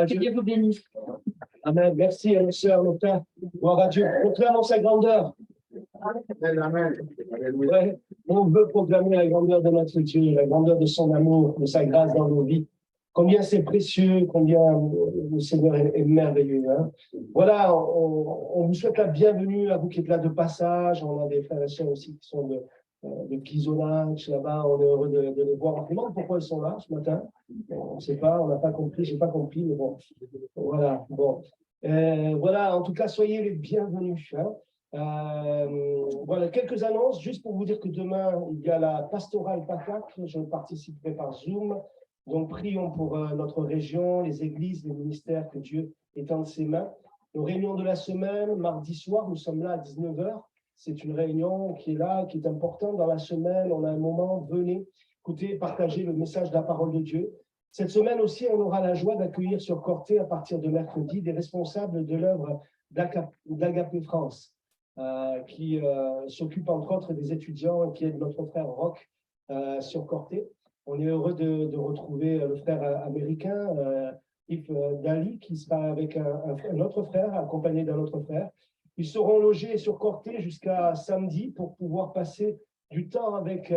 à Dieu. Que Dieu vous bénisse. Amen. Merci, mes sœurs, nos frères. Gloire à Dieu. Proclamons sa grandeur. Amen. Ouais. On veut proclamer la grandeur de notre Dieu, la grandeur de son amour, de sa grâce dans nos vies. Combien c'est précieux, combien le Seigneur est merveilleux. Hein? Voilà, on vous souhaite la bienvenue à vous qui êtes là de passage. On a des frères et sœurs aussi qui sont de Ghisonach, là-bas. On est heureux de les voir. On se demande pourquoi ils sont là ce matin. On ne sait pas, on n'a pas compris, je n'ai pas compris, mais bon. Voilà, bon. Voilà, en tout cas, soyez les bienvenus. Hein? Voilà, quelques annonces, juste pour vous dire que demain, il y a la pastorale PACAC. Je participerai par Zoom. Donc, prions pour notre région, les églises, les ministères, que Dieu étende ses mains. Nos réunions de la semaine, mardi soir, nous sommes là à 19h. C'est une réunion qui est là, qui est importante dans la semaine. On a un moment, venez, écoutez, partagez le message de la parole de Dieu. Cette semaine aussi, on aura la joie d'accueillir sur Corté, à partir de mercredi, des responsables de l'œuvre d'Agapé France, qui s'occupe entre autres des étudiants, qui est notre frère Roch sur Corté. On est heureux de retrouver le frère américain, Yves Dali, qui sera avec un autre frère, accompagné d'un autre frère. Ils seront logés sur Corté jusqu'à samedi pour pouvoir passer du temps avec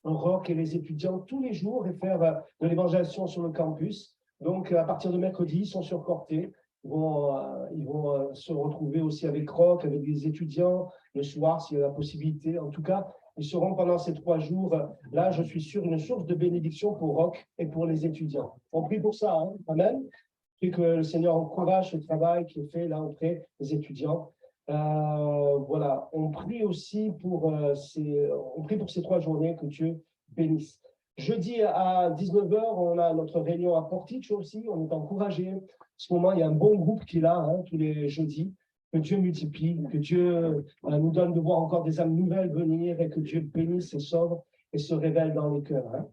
Roch et les étudiants tous les jours et faire de l'évangélisation sur le campus. Donc, à partir de mercredi, ils sont sur Corté. Ils vont se retrouver aussi avec Roch, avec les étudiants, le soir, s'il y a la possibilité. En tout cas, ils seront pendant ces 3 jours, là, je suis sûr, une source de bénédiction pour Roch et pour les étudiants. On prie pour ça, hein? Amen. Et que le Seigneur encourage le travail qui est fait là auprès des étudiants. Voilà, on prie aussi pour ces 3 journées, que Dieu bénisse. Jeudi à 19h, on a notre réunion à Portich aussi, on est encouragés. En ce moment, il y a un bon groupe qui est là, hein, tous les jeudis. Que Dieu multiplie, que Dieu nous donne de voir encore des âmes nouvelles venir et que Dieu bénisse et sauve et se révèle dans les cœurs. Hein.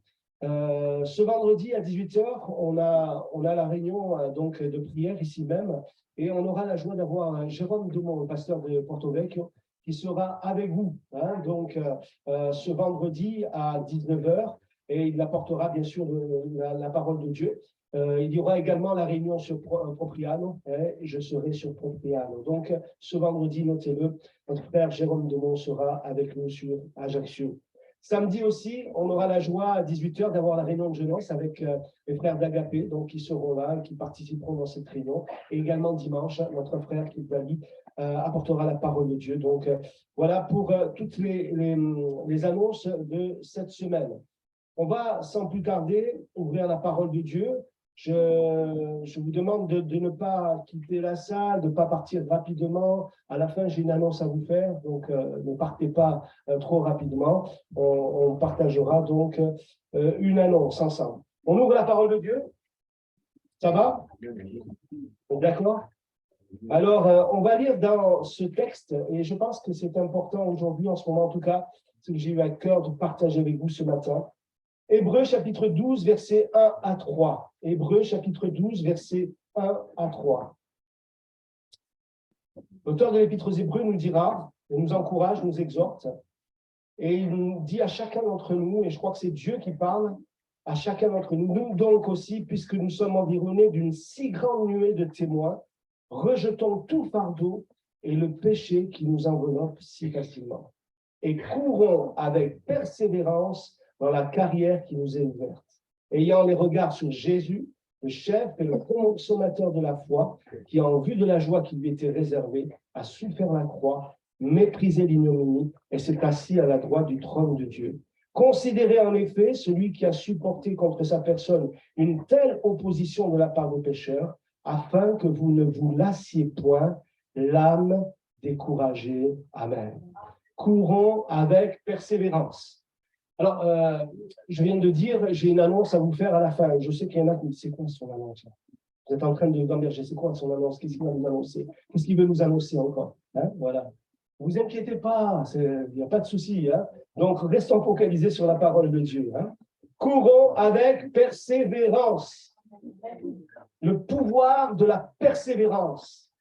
Ce vendredi à 18h, on a la réunion donc de prière ici même et on aura la joie d'avoir Jérôme Dumont, le pasteur de Porto Vecchio, qui sera avec vous. Hein, donc ce vendredi à 19h et il apportera bien sûr la parole de Dieu. Il y aura également la réunion sur Propriano, et je serai sur Propriano. Donc, ce vendredi, notez-le, notre frère Jérôme Demont sera avec nous sur Ajaccio. Samedi aussi, on aura la joie à 18h d'avoir la réunion de jeunesse avec les frères d'Agapé, donc qui seront là, qui participeront dans cette réunion. Et également dimanche, notre frère Kidali apportera la parole de Dieu. Donc, voilà pour toutes les annonces de cette semaine. On va, sans plus tarder, ouvrir la parole de Dieu. Je vous demande de ne pas quitter la salle, de ne pas partir rapidement. À la fin, j'ai une annonce à vous faire, donc ne partez pas trop rapidement. On partagera donc une annonce ensemble. On ouvre la parole de Dieu. Ça va? D'accord? Alors, on va lire dans ce texte, et je pense que c'est important aujourd'hui, en ce moment en tout cas, ce que j'ai eu à cœur de partager avec vous ce matin. Hébreux chapitre 12, versets 1 à 3. Hébreux chapitre 12, versets 1 à 3. L'auteur de l'Épître aux Hébreux nous dira, il nous encourage, nous exhorte, et il nous dit à chacun d'entre nous, et je crois que c'est Dieu qui parle, à chacun d'entre nous, nous donc aussi, puisque nous sommes environnés d'une si grande nuée de témoins, rejetons tout fardeau et le péché qui nous enveloppe si facilement, et courons avec persévérance dans la carrière qui nous est ouverte, ayant les regards sur Jésus, le chef et le consommateur de la foi, qui, en vue de la joie qui lui était réservée, a su faire la croix, mépriser l'ignominie et s'est assis à la droite du trône de Dieu. Considérez en effet celui qui a supporté contre sa personne une telle opposition de la part des pécheurs, afin que vous ne vous lassiez point, l'âme découragée. Amen. Courons avec persévérance. Alors, je viens de dire, j'ai une annonce à vous faire à la fin. Je sais qu'il y en a qui disent, c'est quoi son annonce? Vous êtes en train de gamberger, c'est quoi son annonce? Qu'est-ce qu'il va nous annoncer? Qu'est-ce qu'il veut nous annoncer encore? Hein, voilà. Ne vous inquiétez pas, il n'y a pas de souci. Hein. Donc, restons focalisés sur la parole de Dieu. Hein. Courons avec persévérance. Le pouvoir de la persévérance.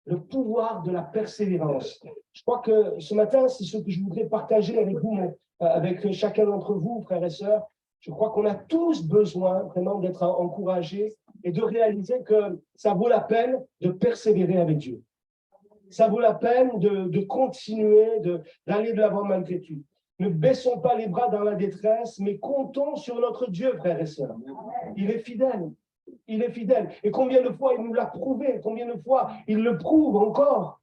Le pouvoir de la persévérance. Je crois que ce matin, c'est ce que je voudrais partager avec vous, avec chacun d'entre vous, frères et sœurs. Je crois qu'on a tous besoin vraiment d'être encouragés et de réaliser que ça vaut la peine de persévérer avec Dieu. Ça vaut la peine de continuer, d'aller de l'avant malgré tout. Ne baissons pas les bras dans la détresse, mais comptons sur notre Dieu, frères et sœurs. Il est fidèle. Il est fidèle. Et combien de fois il nous l'a prouvé, combien de fois il le prouve encore.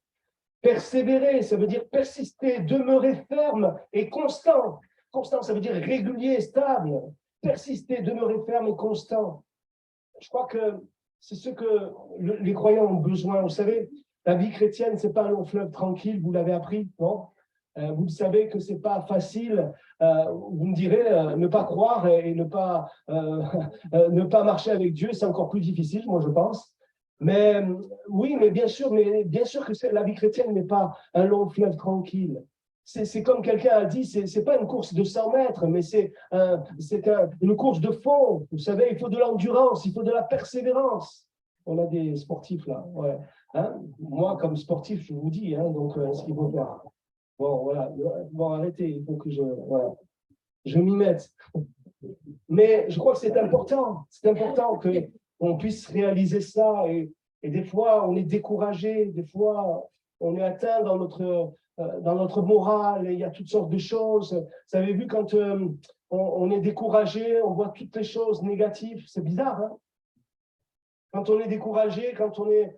Persévérer, ça veut dire persister, demeurer ferme et constant. Constant, ça veut dire régulier, stable. Persister, demeurer ferme et constant. Je crois que c'est ce que les croyants ont besoin. Vous savez, la vie chrétienne, ce n'est pas un long fleuve tranquille, vous l'avez appris, non? Vous le savez que ce n'est pas facile. Vous me direz, ne pas croire et ne pas marcher avec Dieu, c'est encore plus difficile, moi je pense. Mais oui, mais bien sûr que la vie chrétienne n'est pas un long fleuve tranquille. C'est comme quelqu'un a dit, c'est pas une course de 100 mètres, mais c'est une course de fond. Vous savez, il faut de l'endurance, il faut de la persévérance. On a des sportifs là, ouais. Hein? Moi, comme sportif, je vous dis, hein, donc ce qu'il faut faire. Bon, voilà, bon, arrêtez, il faut que je m'y mette. Mais je crois que c'est important qu'on puisse réaliser ça. Et des fois, on est découragé, des fois, on est atteint dans notre morale, et il y a toutes sortes de choses. Vous avez vu, quand on est découragé, on voit toutes les choses négatives. C'est bizarre, hein? Quand on est découragé, quand on est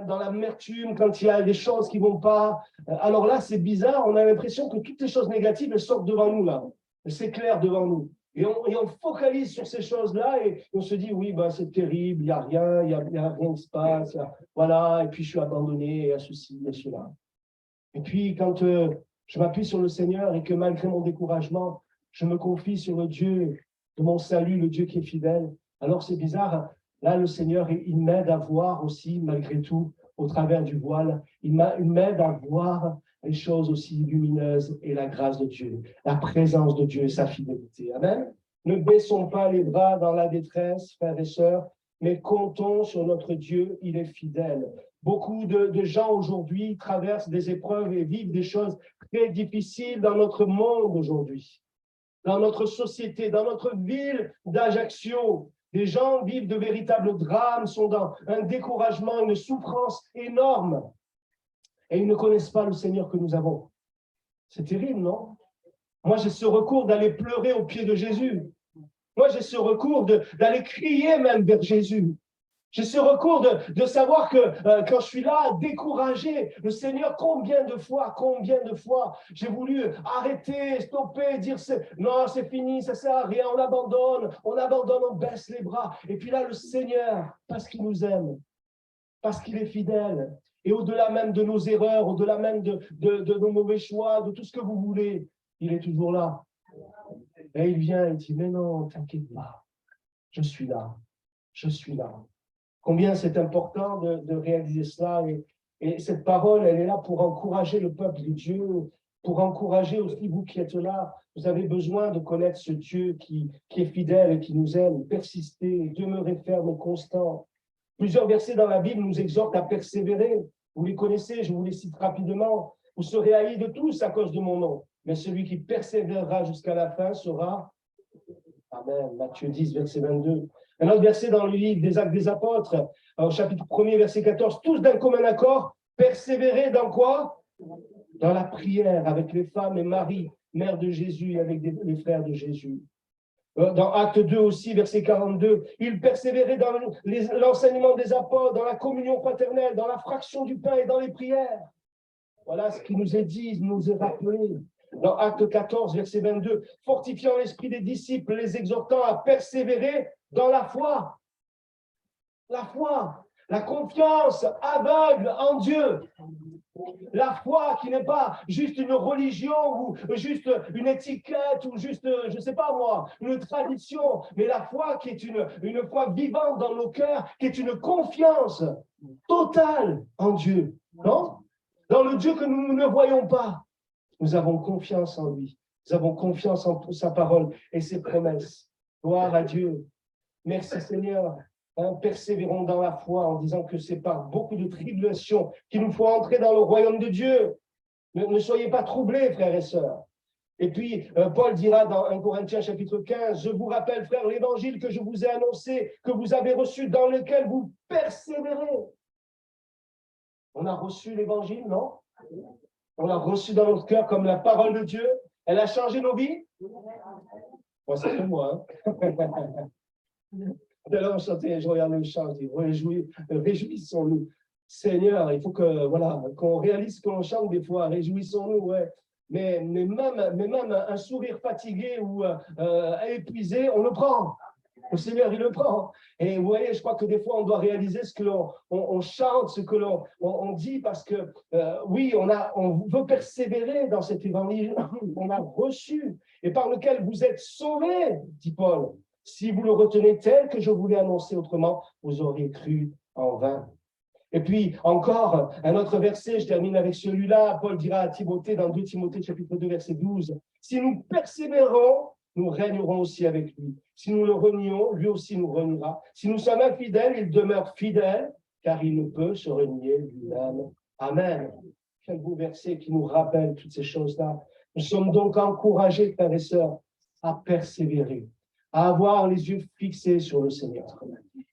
dans l'amertume, quand il y a des choses qui ne vont pas, alors là, c'est bizarre, on a l'impression que toutes les choses négatives, elles sortent devant nous, là. C'est clair devant nous. Et on focalise sur ces choses-là et on se dit, oui, ben, c'est terrible, il n'y a rien, il y a rien qui se passe, voilà, et puis je suis abandonné à ceci, à cela. Et puis, quand je m'appuie sur le Seigneur et que malgré mon découragement, je me confie sur le Dieu de mon salut, le Dieu qui est fidèle, alors c'est bizarre. Là, le Seigneur, il m'aide à voir aussi, malgré tout, au travers du voile, il m'aide à voir les choses aussi lumineuses et la grâce de Dieu, la présence de Dieu et sa fidélité. Amen. Ne baissons pas les bras dans la détresse, frères et sœurs, mais comptons sur notre Dieu, il est fidèle. Beaucoup de gens aujourd'hui traversent des épreuves et vivent des choses très difficiles dans notre monde aujourd'hui, dans notre société, dans notre ville d'Ajaccio. Les gens vivent de véritables drames, sont dans un découragement, une souffrance énorme. Et ils ne connaissent pas le Seigneur que nous avons. C'est terrible, non? Moi, j'ai ce recours d'aller pleurer aux pieds de Jésus. Moi, j'ai ce recours d'aller crier même vers Jésus. J'ai ce recours de savoir que quand je suis là, découragé, le Seigneur, combien de fois, j'ai voulu arrêter, stopper, dire non, c'est fini, ça ne sert à rien, on abandonne, on baisse les bras. Et puis là, le Seigneur, parce qu'il nous aime, parce qu'il est fidèle, et au-delà même de nos erreurs, au-delà même de nos mauvais choix, de tout ce que vous voulez, il est toujours là. Et il vient et dit, mais non, t'inquiète pas, je suis là, je suis là. Combien c'est important de réaliser cela. Et cette parole, elle est là pour encourager le peuple de Dieu, pour encourager aussi vous qui êtes là. Vous avez besoin de connaître ce Dieu qui est fidèle et qui nous aime. Persister, demeurer ferme et constant. Plusieurs versets dans la Bible nous exhortent à persévérer. Vous les connaissez, je vous les cite rapidement. Vous serez haïs de tous à cause de mon nom, mais celui qui persévérera jusqu'à la fin sera... Amen. Matthieu 10, verset 22. Un autre verset dans le livre des Actes des Apôtres, au chapitre 1er, verset 14. Tous d'un commun accord, persévérer dans quoi? Dans la prière avec les femmes et Marie, mère de Jésus, et avec les frères de Jésus. Dans Acte 2 aussi, verset 42, ils persévéraient dans l'enseignement des apôtres, dans la communion fraternelle, dans la fraction du pain et dans les prières. Voilà ce qui nous est dit, nous est rappelé. Dans Acte 14, verset 22, fortifiant l'esprit des disciples, les exhortant à persévérer dans la foi. La foi, la confiance aveugle en Dieu. La foi qui n'est pas juste une religion ou juste une étiquette ou juste, je ne sais pas moi, une tradition, mais la foi qui est une foi vivante dans nos cœurs, qui est une confiance totale en Dieu. Non? Dans le Dieu que nous ne voyons pas. Nous avons confiance en lui. Nous avons confiance en sa parole et ses promesses. Gloire à Dieu. Merci Seigneur. Persévérons dans la foi en disant que c'est par beaucoup de tribulations qu'il nous faut entrer dans le royaume de Dieu. Ne soyez pas troublés, frères et sœurs. Et puis, Paul dira dans 1 Corinthiens chapitre 15, « Je vous rappelle, frères, l'évangile que je vous ai annoncé, que vous avez reçu, dans lequel vous persévérez. » On a reçu l'évangile, non? On l'a reçu dans notre cœur comme la parole de Dieu. Elle a changé nos vies? Moi, c'est que moi. Hein? Tout à l'heure, on chantait, je regardais le chant, je dis, réjouissons-nous. Seigneur, il faut que, voilà, qu'on réalise ce que l'on chante des fois, réjouissons-nous, ouais. Mais même un sourire fatigué ou épuisé, on le prend. Le Seigneur, il le prend. Et vous voyez, je crois que des fois, on doit réaliser ce que on chante, ce que on dit, parce que oui, on veut persévérer dans cet évangile. On a reçu et par lequel vous êtes sauvés, dit Paul. Si vous le retenez tel que je vous l'ai annoncé, autrement, vous auriez cru en vain. Et puis, encore, un autre verset, je termine avec celui-là. Paul dira à Timothée, dans 2 Timothée, chapitre 2, verset 12, « Si nous persévérons, nous régnerons aussi avec lui. Si nous le renions, lui aussi nous reniera. Si nous sommes infidèles, il demeure fidèle, car il ne peut se renier lui-même. » Amen. Quel beau verset qui nous rappelle toutes ces choses-là. Nous sommes donc encouragés, frères et sœurs, à persévérer, à avoir les yeux fixés sur le Seigneur.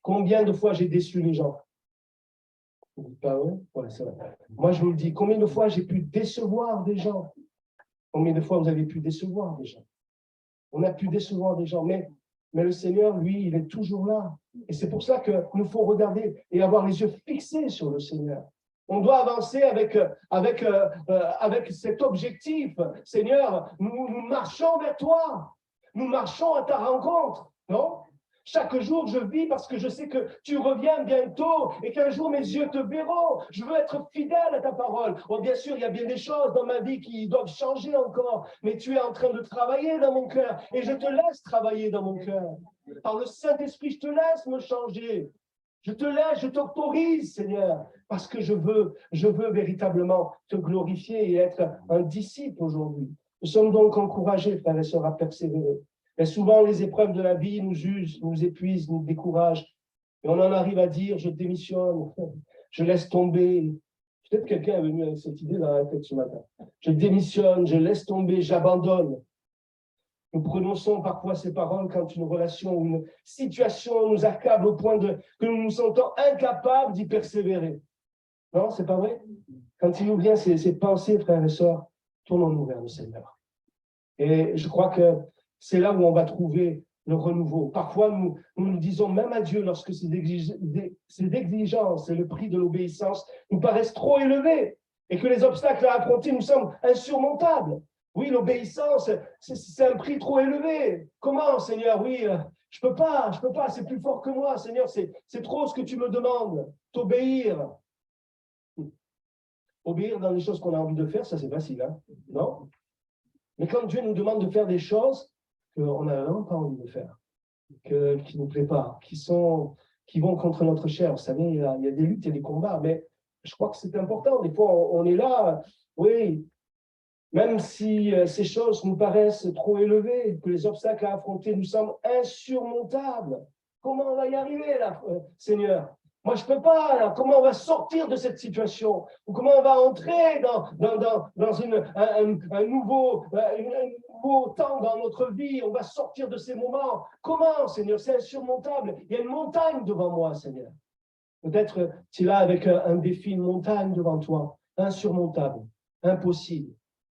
Combien de fois j'ai déçu les gens? Pas vrai? Ouais, c'est vrai. Moi, je vous le dis, combien de fois j'ai pu décevoir des gens? Combien de fois vous avez pu décevoir des gens? On a pu décevoir des gens, mais le Seigneur, lui, il est toujours là. Et c'est pour ça qu'il nous faut regarder et avoir les yeux fixés sur le Seigneur. On doit avancer avec cet objectif. Seigneur, nous marchons vers toi. Nous marchons à ta rencontre, non? Chaque jour, je vis parce que je sais que tu reviens bientôt et qu'un jour, mes yeux te verront. Je veux être fidèle à ta parole. Bon, bien sûr, il y a bien des choses dans ma vie qui doivent changer encore, mais tu es en train de travailler dans mon cœur et je te laisse travailler dans mon cœur. Par le Saint-Esprit, je te laisse me changer. Je te laisse, je t'autorise, Seigneur, parce que je veux véritablement te glorifier et être un disciple aujourd'hui. Nous sommes donc encouragés, frères et sœurs, à persévérer. Mais souvent, les épreuves de la vie nous usent, nous épuisent, nous découragent. Et on en arrive à dire, je démissionne, je laisse tomber. Peut-être quelqu'un est venu avec cette idée dans la tête ce matin. Je démissionne, je laisse tomber, j'abandonne. Nous prononçons parfois ces paroles quand une relation ou une situation nous accable au point que nous nous sentons incapables d'y persévérer. Non, c'est pas vrai? Quand il nous vient ces pensées, frères et sœurs, tournons-nous vers le Seigneur. Et je crois que c'est là où on va trouver le renouveau. Parfois, nous disons même à Dieu lorsque ces exigences et le prix de l'obéissance nous paraissent trop élevés et que les obstacles à affronter nous semblent insurmontables. Oui, l'obéissance, c'est un prix trop élevé. Comment, Seigneur? Oui, je peux pas, c'est plus fort que moi, Seigneur, c'est trop ce que tu me demandes, t'obéir. Obéir dans les choses qu'on a envie de faire, ça c'est facile, hein? Non? Mais quand Dieu nous demande de faire des choses qu'on n'a vraiment pas envie de faire, qui ne nous plaisent pas, qui vont contre notre chair, vous savez, il y a des luttes et des combats, mais je crois que c'est important. Des fois, on est là, oui, même si ces choses nous paraissent trop élevées, que les obstacles à affronter nous semblent insurmontables. Comment on va y arriver, là, Seigneur? Moi, je ne peux pas, là. Comment on va sortir de cette situation? Ou comment on va entrer dans un nouveau temps dans notre vie? On va sortir de ces moments. Comment, Seigneur? C'est insurmontable. Il y a une montagne devant moi, Seigneur. Peut-être tu es là avec un défi, une montagne devant toi. Insurmontable, impossible.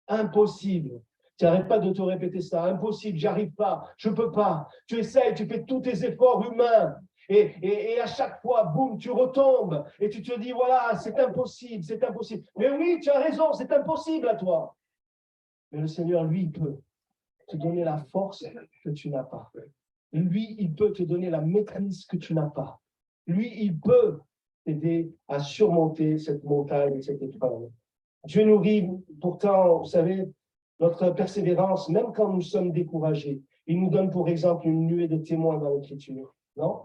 Impossible. Tu n'arrêtes pas de te répéter ça. Impossible, j'arrive pas, je peux pas. Tu essayes, tu fais tous tes efforts humains. Et à chaque fois, boum, tu retombes. Et tu te dis, voilà, c'est impossible, c'est impossible. Mais oui, tu as raison, c'est impossible à toi. Mais le Seigneur, lui, il peut te donner la force que tu n'as pas. Lui, il peut te donner la maîtrise que tu n'as pas. Lui, il peut t'aider à surmonter cette montagne, cette épreuve. Dieu nourrit pourtant, vous savez, notre persévérance, même quand nous sommes découragés. Il nous donne, pour exemple, une nuée de témoins dans l'Écriture. Non?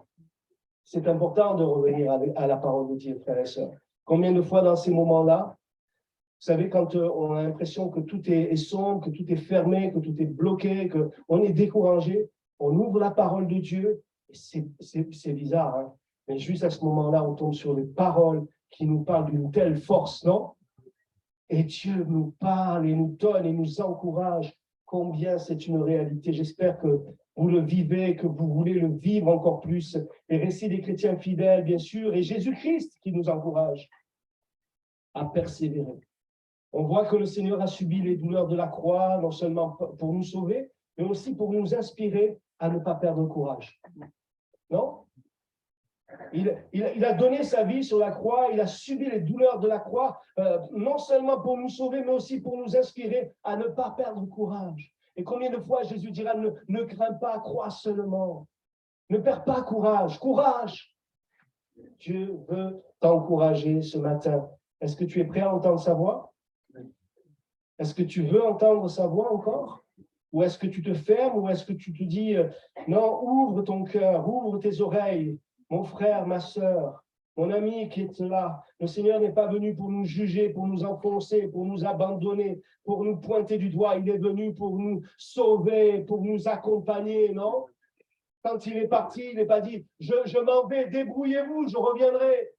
C'est important de revenir à la parole de Dieu, frères et sœurs. Combien de fois dans ces moments-là, vous savez, quand on a l'impression que tout est sombre, que tout est fermé, que tout est bloqué, qu'on est découragé, on ouvre la parole de Dieu, et c'est bizarre, hein? Mais juste à ce moment-là, on tombe sur les paroles qui nous parlent d'une telle force, non? Et Dieu nous parle et nous donne et nous encourage. Combien c'est une réalité. J'espère que vous le vivez, que vous voulez le vivre encore plus. Les récits des chrétiens fidèles, bien sûr, et Jésus-Christ qui nous encourage à persévérer. On voit que le Seigneur a subi les douleurs de la croix, non seulement pour nous sauver, mais aussi pour nous inspirer à ne pas perdre courage. Non? Il a donné sa vie sur la croix, il a subi les douleurs de la croix, non seulement pour nous sauver, mais aussi pour nous inspirer à ne pas perdre courage. Et combien de fois Jésus dira, ne crains pas, crois seulement. Ne perds pas courage, courage. Dieu veut t'encourager ce matin. Est-ce que tu es prêt à entendre sa voix? Est-ce que tu veux entendre sa voix encore? Ou est-ce que tu te fermes? Ou est-ce que tu te dis, non, ouvre ton cœur, ouvre tes oreilles, mon frère, ma sœur, mon ami qui est là. Le Seigneur n'est pas venu pour nous juger, pour nous enfoncer, pour nous abandonner, pour nous pointer du doigt. Il est venu pour nous sauver, pour nous accompagner, non? Quand il est parti, il n'est pas dit, je m'en vais, débrouillez-vous, je reviendrai.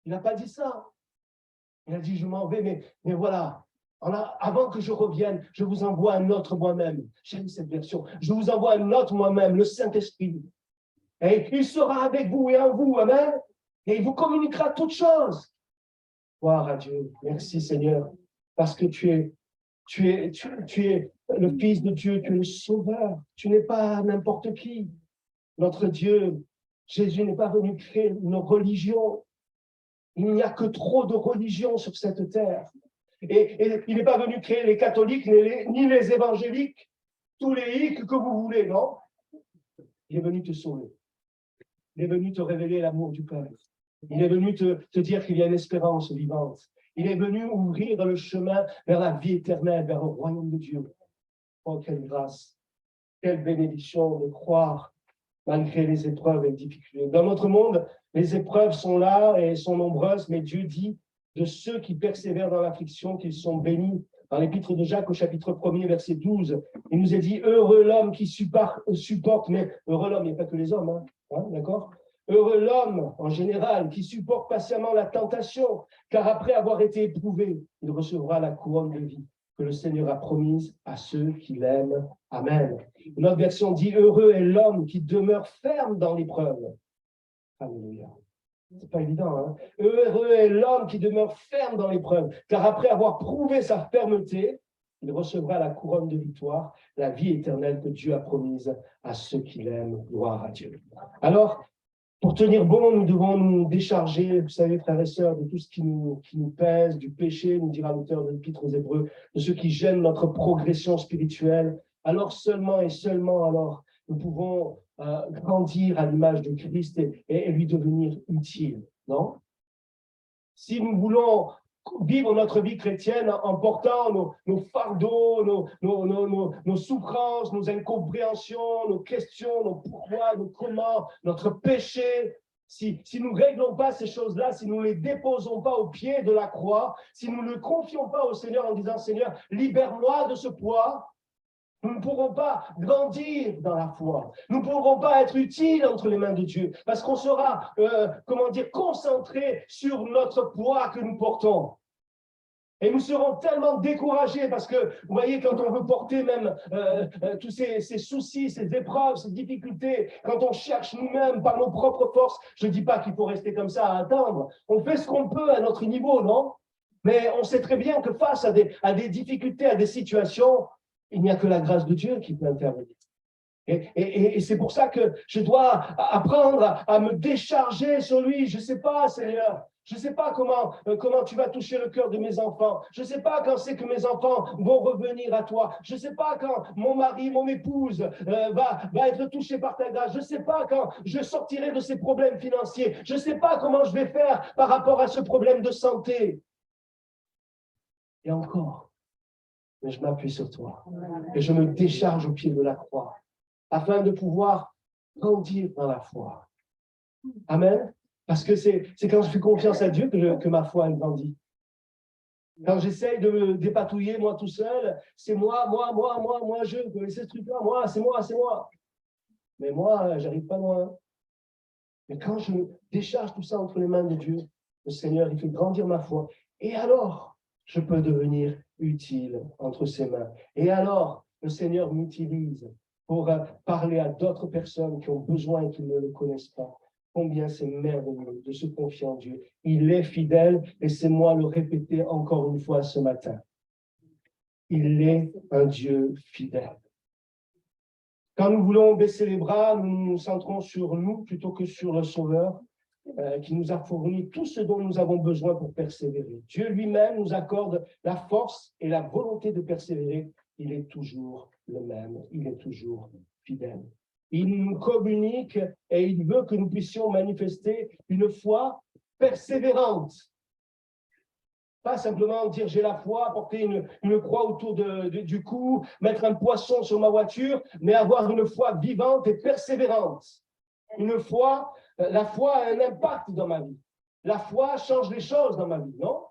Il n'a pas dit ça. Il a dit, je m'en vais, mais voilà. Avant que je revienne, je vous envoie un autre moi-même. J'aime cette version. Je vous envoie un autre moi-même, le Saint-Esprit. Et il sera avec vous et en vous, amen. Et il vous communiquera toutes choses. Gloire à Dieu. Merci Seigneur, parce que tu es le Fils de Dieu, tu es le Sauveur. Tu n'es pas n'importe qui. Notre Dieu, Jésus n'est pas venu créer une religion. Il n'y a que trop de religions sur cette terre. Et il n'est pas venu créer les catholiques, ni les évangéliques, tous les hic que vous voulez, non? Il est venu te sauver. Il est venu te révéler l'amour du Père. Il est venu te dire qu'il y a une espérance vivante. Il est venu ouvrir le chemin vers la vie éternelle, vers le royaume de Dieu. Oh, quelle grâce, quelle bénédiction de croire malgré les épreuves et les difficultés. Dans notre monde, les épreuves sont là et sont nombreuses, mais Dieu dit de ceux qui persévèrent dans l'affliction qu'ils sont bénis. Dans l'épître de Jacques au chapitre 1er, verset 12, il nous est dit « Heureux l'homme qui supporte », mais heureux l'homme, il n'y a pas que les hommes, d'accord? Heureux l'homme, en général, qui supporte patiemment la tentation, car après avoir été éprouvé, il recevra la couronne de vie que le Seigneur a promise à ceux qui l'aiment. Amen. Une autre version dit « Heureux est l'homme qui demeure ferme dans l'épreuve ». Alléluia. C'est pas évident, hein? Heureux est l'homme qui demeure ferme dans l'épreuve, car après avoir prouvé sa fermeté, il recevra la couronne de victoire, la vie éternelle que Dieu a promise à ceux qui l'aiment. Gloire à Dieu. Alors, pour tenir bon, nous devons nous décharger, vous savez, frères et sœurs, de tout ce qui nous pèse, du péché, nous dira l'auteur de l'Épître aux Hébreux, de ce qui gêne notre progression spirituelle. Alors seulement et seulement alors, nous pouvons grandir à l'image de Christ et lui devenir utile, non? Si nous voulons vivre notre vie chrétienne en portant nos fardeaux, nos souffrances, nos incompréhensions, nos questions, nos pourquoi, nos comment, notre péché, si nous ne réglons pas ces choses-là, si nous ne les déposons pas au pied de la croix, si nous ne le confions pas au Seigneur en disant « Seigneur, libère-moi de ce poids », nous ne pourrons pas grandir dans la foi. Nous ne pourrons pas être utiles entre les mains de Dieu parce qu'on sera, concentré sur notre poids que nous portons. Et nous serons tellement découragés parce que, vous voyez, quand on veut porter même tous ces soucis, ces épreuves, ces difficultés, quand on cherche nous-mêmes par nos propres forces, je ne dis pas qu'il faut rester comme ça à attendre. On fait ce qu'on peut à notre niveau, non? Mais on sait très bien que face à des difficultés, à des situations, il n'y a que la grâce de Dieu qui peut intervenir. Et c'est pour ça que je dois apprendre à me décharger sur lui. Je ne sais pas, Seigneur. Je ne sais pas comment tu vas toucher le cœur de mes enfants. Je ne sais pas quand c'est que mes enfants vont revenir à toi. Je ne sais pas quand mon mari, mon épouse va être touché par ta grâce. Je ne sais pas quand je sortirai de ces problèmes financiers. Je ne sais pas comment je vais faire par rapport à ce problème de santé. Et encore. Mais je m'appuie sur toi et je me décharge au pied de la croix afin de pouvoir grandir dans la foi. Amen. Parce que c'est quand je fais confiance à Dieu que ma foi elle grandit. Quand j'essaye de me dépatouiller moi tout seul, c'est moi, je connaissais ce truc-là, c'est moi. Mais moi, j'arrive pas loin. Mais quand je décharge tout ça entre les mains de Dieu, le Seigneur, il fait grandir ma foi. Et alors, je peux devenir utile entre ses mains. Et alors, le Seigneur m'utilise pour parler à d'autres personnes qui ont besoin et qui ne le connaissent pas. Combien c'est merveilleux de se confier en Dieu. Il est fidèle, laissez-moi le répéter encore une fois ce matin. Il est un Dieu fidèle. Quand nous voulons baisser les bras, nous nous centrons sur nous plutôt que sur le Sauveur qui nous a fourni tout ce dont nous avons besoin pour persévérer. Dieu lui-même nous accorde la force et la volonté de persévérer. Il est toujours le même, il est toujours fidèle. Il nous communique et il veut que nous puissions manifester une foi persévérante. Pas simplement dire j'ai la foi, porter une croix autour du cou, mettre un poisson sur ma voiture, mais avoir une foi vivante et persévérante. Une foi, la foi a un impact dans ma vie. La foi change les choses dans ma vie, non?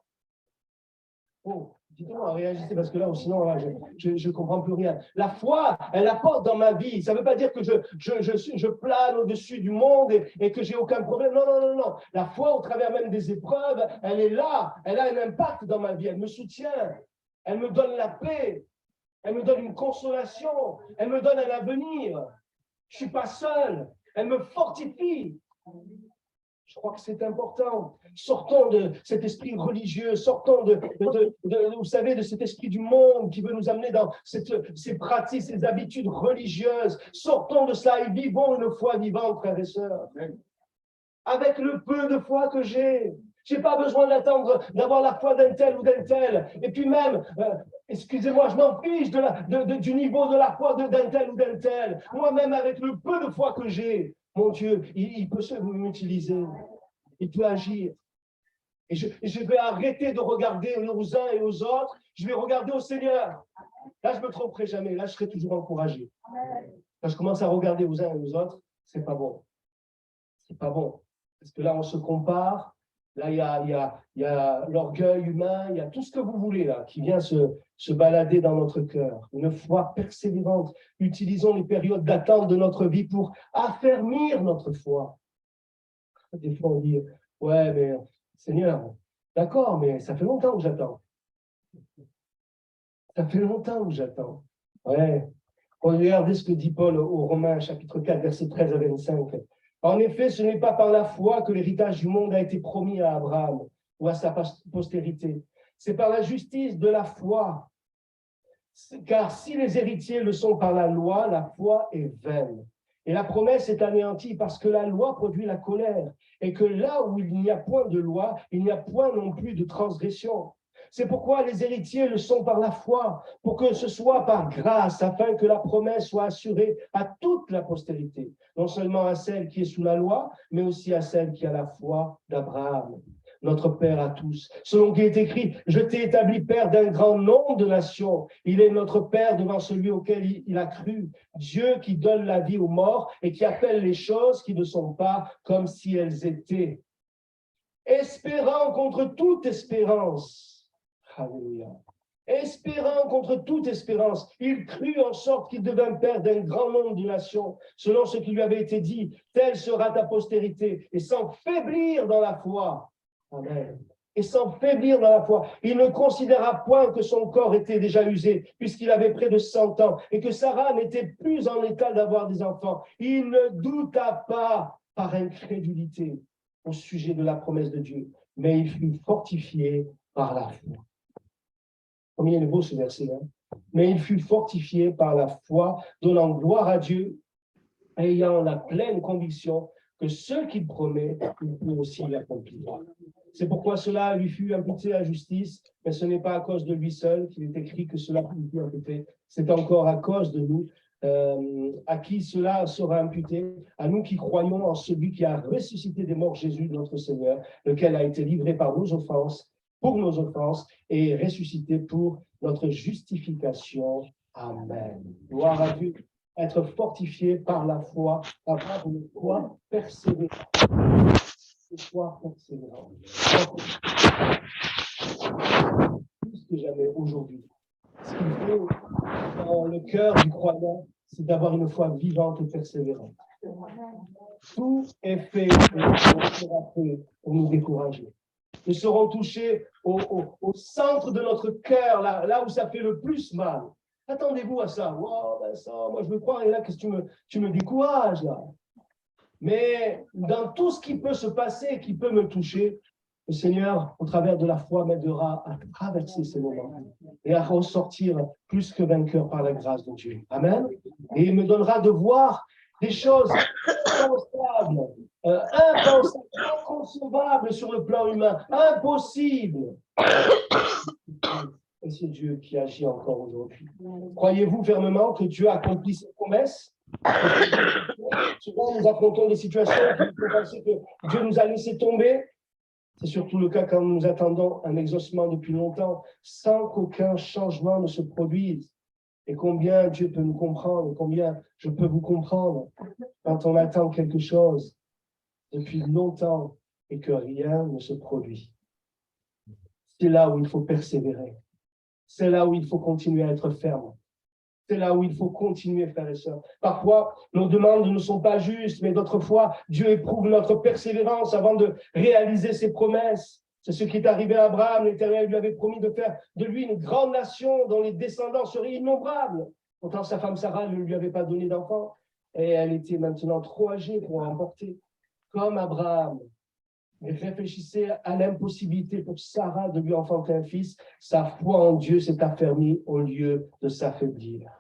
Oh, dites-moi, réagissez parce que là, sinon, là, je ne comprends plus rien. La foi, elle apporte dans ma vie. Ça ne veut pas dire que je plane au-dessus du monde et que j'ai aucun problème. Non, non, non, non. La foi, au travers même des épreuves, elle est là. Elle a un impact dans ma vie. Elle me soutient. Elle me donne la paix. Elle me donne une consolation. Elle me donne un avenir. Je ne suis pas seul. Elle me fortifie. Je crois que c'est important. Sortons de cet esprit religieux, sortons vous savez, de cet esprit du monde qui veut nous amener dans ces pratiques, ces habitudes religieuses. Sortons de cela et vivons une foi vivante, frères et sœurs. Avec le peu de foi que j'ai. Je n'ai pas besoin d'attendre d'avoir la foi d'un tel ou d'un tel. Et puis même, excusez-moi, je m'en fiche du niveau de la foi d'un tel ou d'un tel. Moi-même, avec le peu de foi que j'ai, mon Dieu, il peut m'utiliser. Il peut agir. Et je vais arrêter de regarder aux uns et aux autres. Je vais regarder au Seigneur. Là, je ne me tromperai jamais. Là, je serai toujours encouragé. Quand je commence à regarder aux uns et aux autres, c'est pas bon. C'est pas bon. Parce que là, on se compare. Là, il y a l'orgueil humain, il y a tout ce que vous voulez là, qui vient se balader dans notre cœur. Une foi persévérante. Utilisons les périodes d'attente de notre vie pour affermir notre foi. Des fois, on dit, ouais, mais Seigneur, d'accord, mais ça fait longtemps que j'attends. Ça fait longtemps que j'attends. Ouais. Regardez ce que dit Paul aux Romains, chapitre 4, versets 13 à 25. En effet, ce n'est pas par la foi que l'héritage du monde a été promis à Abraham ou à sa postérité. C'est par la justice de la foi. Car si les héritiers le sont par la loi, la foi est vaine. Et la promesse est anéantie parce que la loi produit la colère. Et que là où il n'y a point de loi, il n'y a point non plus de transgression. C'est pourquoi les héritiers le sont par la foi, pour que ce soit par grâce, afin que la promesse soit assurée à toute la postérité, non seulement à celle qui est sous la loi, mais aussi à celle qui a la foi d'Abraham, notre Père à tous. Selon qu'il est écrit, je t'ai établi Père d'un grand nombre de nations. Il est notre Père devant celui auquel il a cru. Dieu qui donne la vie aux morts et qui appelle les choses qui ne sont pas comme si elles étaient. Espérant contre toute espérance. Alléluia. Espérant contre toute espérance, il crut en sorte qu'il devint père d'un grand nombre de nations, selon ce qui lui avait été dit, telle sera ta postérité, et sans faiblir dans la foi. Amen. Et sans faiblir dans la foi, il ne considéra point que son corps était déjà usé, puisqu'il avait près de 100 ans, et que Sarah n'était plus en état d'avoir des enfants. Il ne douta pas par incrédulité au sujet de la promesse de Dieu, mais il fut fortifié par la foi. Combien il est beau ce verset, hein? Mais il fut fortifié par la foi, donnant gloire à Dieu, ayant la pleine conviction que ce qu'il promet, il peut aussi l'accomplir. C'est pourquoi cela lui fut imputé à justice, mais ce n'est pas à cause de lui seul qu'il est écrit que cela lui fut imputé. C'est encore à cause de nous, à qui cela sera imputé, à nous qui croyons en celui qui a ressuscité des morts Jésus, notre Seigneur, lequel a été livré par nos offenses, pour nos offenses, et ressuscité pour notre justification. Amen. Gloire à Dieu. Être fortifié par la foi, avoir une foi persévérante. Une foi persévérante. Plus que jamais aujourd'hui. Ce qu'il faut dans le cœur du croyant, c'est d'avoir une foi vivante et persévérante. Tout est fait et sera fait pour nous décourager. nous serons touchés au centre de notre cœur, là où ça fait le plus mal. Attendez-vous à ça. Oh, Vincent, moi je veux croire, et là, qu'est-ce que tu me décourages là? Mais dans tout ce qui peut se passer, qui peut me toucher, le Seigneur, au travers de la foi, m'aidera à traverser ces moments et à ressortir plus que vainqueur par la grâce de Dieu. Amen. Et il me donnera de voir des choses impensables, impensables, inconcevables sur le plan humain, impossibles. Et c'est Dieu qui agit encore aujourd'hui. Croyez-vous fermement que Dieu accomplit ses promesses? Souvent, nous affrontons des situations qui nous font penser que Dieu nous a laissé tomber. C'est surtout le cas quand nous attendons un exaucement depuis longtemps, sans qu'aucun changement ne se produise. Et combien Dieu peut nous comprendre, combien je peux vous comprendre quand on attend quelque chose depuis longtemps et que rien ne se produit. C'est là où il faut persévérer. C'est là où il faut continuer à être ferme. C'est là où il faut continuer, frères et sœurs. Parfois, nos demandes ne sont pas justes, mais d'autres fois, Dieu éprouve notre persévérance avant de réaliser ses promesses. C'est ce qui est arrivé à Abraham. L'Éternel lui avait promis de faire de lui une grande nation dont les descendants seraient innombrables. Pourtant, sa femme Sarah ne lui avait pas donné d'enfant et elle était maintenant trop âgée pour en porter. Comme Abraham réfléchissait à l'impossibilité pour Sarah de lui enfanter un fils, sa foi en Dieu s'est affermie au lieu de s'affaiblir.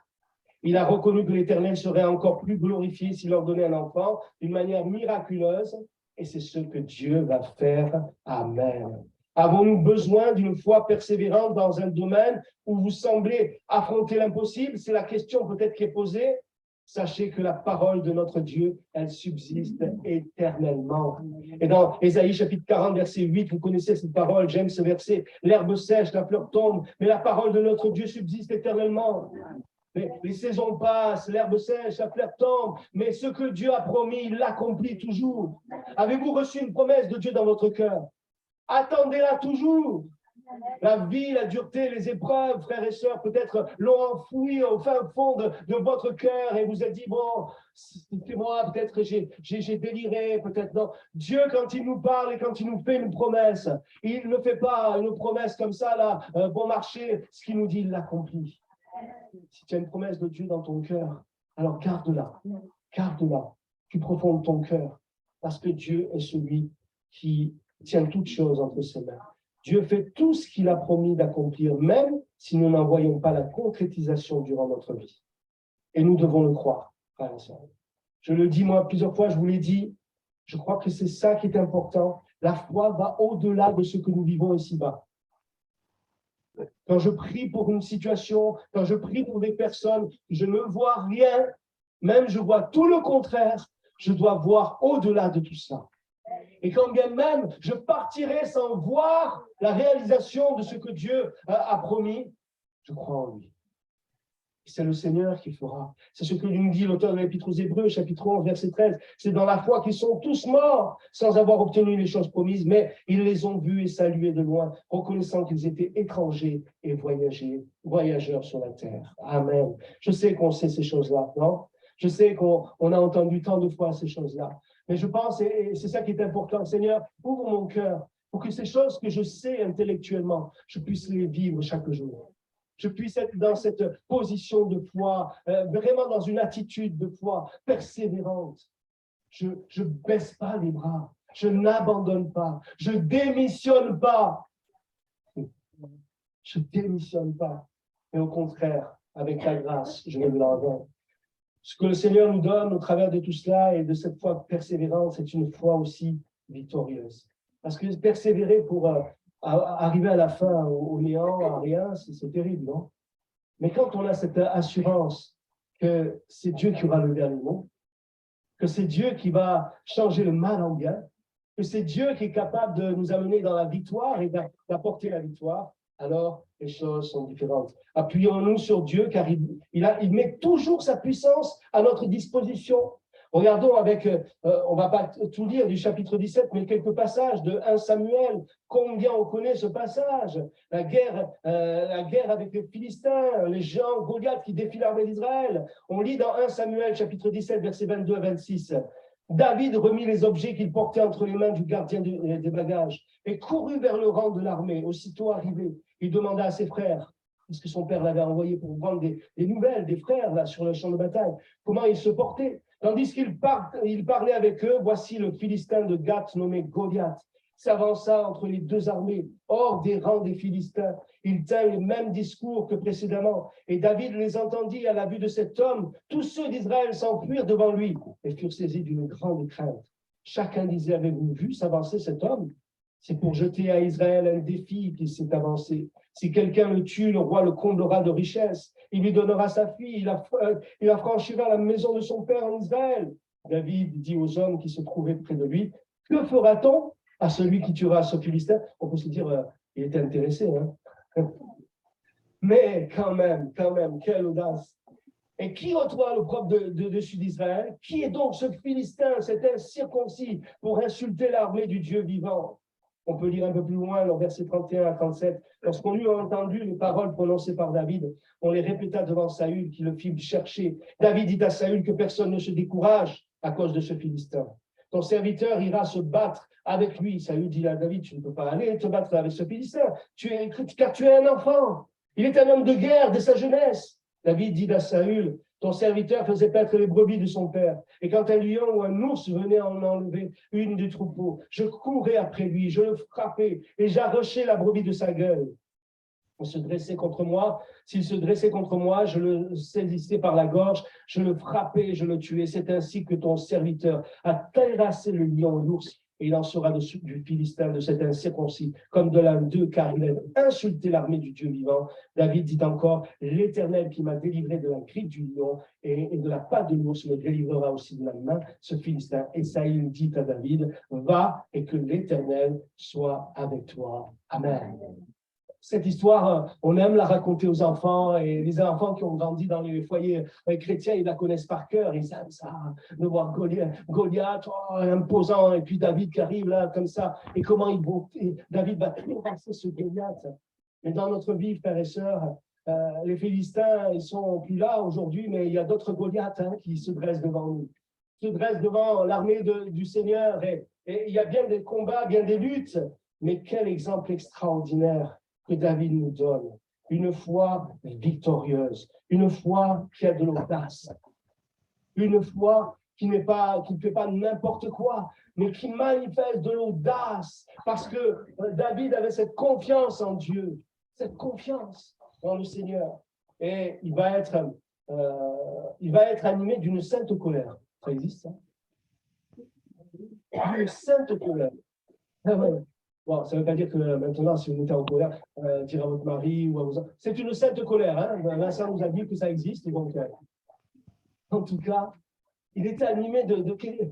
Il a reconnu que l'Éternel serait encore plus glorifié s'il leur donnait un enfant d'une manière miraculeuse, et c'est ce que Dieu va faire. Amen. Avons-nous besoin d'une foi persévérante dans un domaine où vous semblez affronter l'impossible? C'est la question peut-être qui est posée. Sachez que la parole de notre Dieu, elle subsiste éternellement. Et dans Ésaïe chapitre 40, verset 8, vous connaissez cette parole, j'aime ce verset. L'herbe sèche, la fleur tombe, mais la parole de notre Dieu subsiste éternellement. Les saisons passent, l'herbe sèche, la fleur tombe, mais ce que Dieu a promis, il l'accomplit toujours. Avez-vous reçu une promesse de Dieu dans votre cœur? Attendez-la toujours. La vie, la dureté, les épreuves, frères et sœurs, peut-être l'ont enfoui au fin fond de votre cœur et vous êtes dit, bon, c'était moi, peut-être j'ai déliré, peut-être non. Dieu, quand il nous parle et quand il nous fait une promesse, il ne fait pas une promesse comme ça, là, bon marché, ce qu'il nous dit, il l'accomplit. Si tu as une promesse de Dieu dans ton cœur, alors garde-la du profond de ton cœur, parce que Dieu est celui qui tient toutes choses entre ses mains. Dieu fait tout ce qu'il a promis d'accomplir, même si nous n'en voyons pas la concrétisation durant notre vie. Et nous devons le croire, frères et sœurs. Je le dis moi plusieurs fois, je vous l'ai dit, je crois que c'est ça qui est important. La foi va au-delà de ce que nous vivons ici-bas. Quand je prie pour une situation, quand je prie pour des personnes, je ne vois rien, même je vois tout le contraire, je dois voir au-delà de tout ça. Et quand bien même je partirai sans voir la réalisation de ce que Dieu a promis, je crois en lui. C'est le Seigneur qui fera. C'est ce que nous dit l'auteur de l'Épître aux Hébreux, chapitre 11, verset 13. C'est dans la foi qu'ils sont tous morts sans avoir obtenu les choses promises, mais ils les ont vus et salués de loin, reconnaissant qu'ils étaient étrangers et voyageurs sur la terre. Amen. Je sais qu'on sait ces choses-là, non? Je sais qu'on a entendu tant de fois ces choses-là. Mais je pense, et c'est ça qui est important, Seigneur, ouvre mon cœur pour que ces choses que je sais intellectuellement, je puisse les vivre chaque jour. Je puisse être dans cette position de foi, vraiment dans une attitude de foi persévérante. Je ne baisse pas les bras, je n'abandonne pas, je ne démissionne pas. Je ne démissionne pas. Mais au contraire, avec la grâce, je me l'envoie. Ce que le Seigneur nous donne au travers de tout cela et de cette foi persévérante, c'est une foi aussi victorieuse. Parce que persévérer pour arriver à la fin, au néant, à rien, c'est terrible, non? Mais quand on a cette assurance que c'est Dieu qui aura le dernier mot, que c'est Dieu qui va changer le mal en bien, que c'est Dieu qui est capable de nous amener dans la victoire et d'apporter la victoire, alors les choses sont différentes. Appuyons-nous sur Dieu car il met toujours sa puissance à notre disposition. Regardons avec, on ne va pas tout lire du chapitre 17, mais quelques passages de 1 Samuel. Combien on connaît ce passage? La guerre avec les Philistins, les géants Goliath qui défient l'armée d'Israël. On lit dans 1 Samuel chapitre 17, versets 22 à 26. David remit les objets qu'il portait entre les mains du gardien des bagages et courut vers le rang de l'armée. Aussitôt arrivé, il demanda à ses frères, puisque son père l'avait envoyé pour prendre des nouvelles des frères là, sur le champ de bataille, comment ils se portaient. Tandis qu'il parlait avec eux, voici le Philistin de Gath nommé Goliath s'avança entre les deux armées, hors des rangs des Philistins. Il tint le même discours que précédemment, et David les entendit à la vue de cet homme. Tous ceux d'Israël s'enfuirent devant lui et furent saisis d'une grande crainte. Chacun disait, avez-vous vu s'avancer cet homme? C'est pour jeter à Israël un défi qu'il s'est avancé. Si quelqu'un le tue, le roi le comblera de richesses. Il lui donnera sa fille. Il affranchira la maison de son père en Israël. David dit aux hommes qui se trouvaient près de lui, que fera-t-on à celui qui tuera ce Philistin? On peut se dire, il était intéressé. Hein? Mais quand même, quelle audace. Et qui reçoit l'opprobre de dessus d'Israël? Qui est donc ce Philistin, cet incirconcis, pour insulter l'armée du Dieu vivant? On peut lire un peu plus loin, dans versets 31 à 37. Lorsqu'on eut entendu les paroles prononcées par David, on les répéta devant Saül, qui le fit chercher. David dit à Saül que personne ne se décourage à cause de ce Philistin. Ton serviteur ira se battre avec lui. Saül dit à David, tu ne peux pas aller te battre avec ce Philistin, car tu es un enfant. Il est un homme de guerre dès sa jeunesse. David dit à Saül, ton serviteur faisait paître les brebis de son père. Et quand un lion ou un ours venait en enlever une du troupeau, je courais après lui, je le frappais et j'arrachais la brebis de sa gueule. Il se dressait contre moi. S'il se dressait contre moi, je le saisissais par la gorge, je le frappais et je le tuais. C'est ainsi que ton serviteur a terrassé le lion et l'ours, et il en sera du Philistin, de cet incirconcis, comme de l'un d'eux, car il a insulté l'armée du Dieu vivant. David dit encore, l'Éternel qui m'a délivré de la griffe du lion et de la patte de l'ours me délivrera aussi de la main, ce Philistin. Et Saül dit à David, va et que l'Éternel soit avec toi. Amen. Cette histoire, on aime la raconter aux enfants, et les enfants qui ont grandi dans les foyers chrétiens, ils la connaissent par cœur, ils aiment ça, de voir Goliath imposant, et puis David qui arrive là, comme ça, et comment David va terrasser ce Goliath. Mais dans notre vie, frères et sœurs, les Philistins, ils sont plus là aujourd'hui, mais il y a d'autres Goliaths qui se dressent devant nous, se dressent devant l'armée du Seigneur, et il y a bien des combats, bien des luttes, mais quel exemple extraordinaire que David nous donne, une foi victorieuse, une foi qui a de l'audace, une foi qui ne fait pas n'importe quoi, mais qui manifeste de l'audace, parce que David avait cette confiance en Dieu, cette confiance dans le Seigneur, et il va être animé d'une sainte colère. Ça existe, ça? Une sainte colère. Ah ouais. Bon, ça ne veut pas dire que maintenant, si vous mettez en colère, dire à votre mari ou à vos enfants. C'est une sainte colère. Hein? Vincent nous a dit que ça existe. Donc, en tout cas, il était animé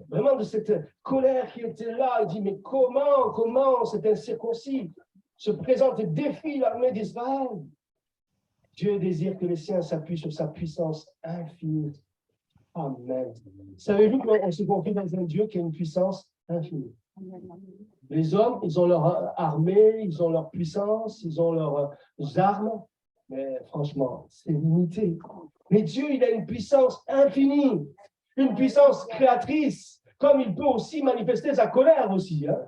vraiment de cette colère qui était là. Il dit, mais comment cet incirconcis se présente et défie l'armée d'Israël? Dieu désire que les siens s'appuient sur sa puissance infinie. Amen. Savez-vous qu'on se confie dans un Dieu qui a une puissance infinie? Les hommes, ils ont leur armée, ils ont leur puissance, ils ont leurs armes, mais franchement, c'est limité. Mais Dieu, il a une puissance infinie, une puissance créatrice, comme il peut aussi manifester sa colère aussi. Hein.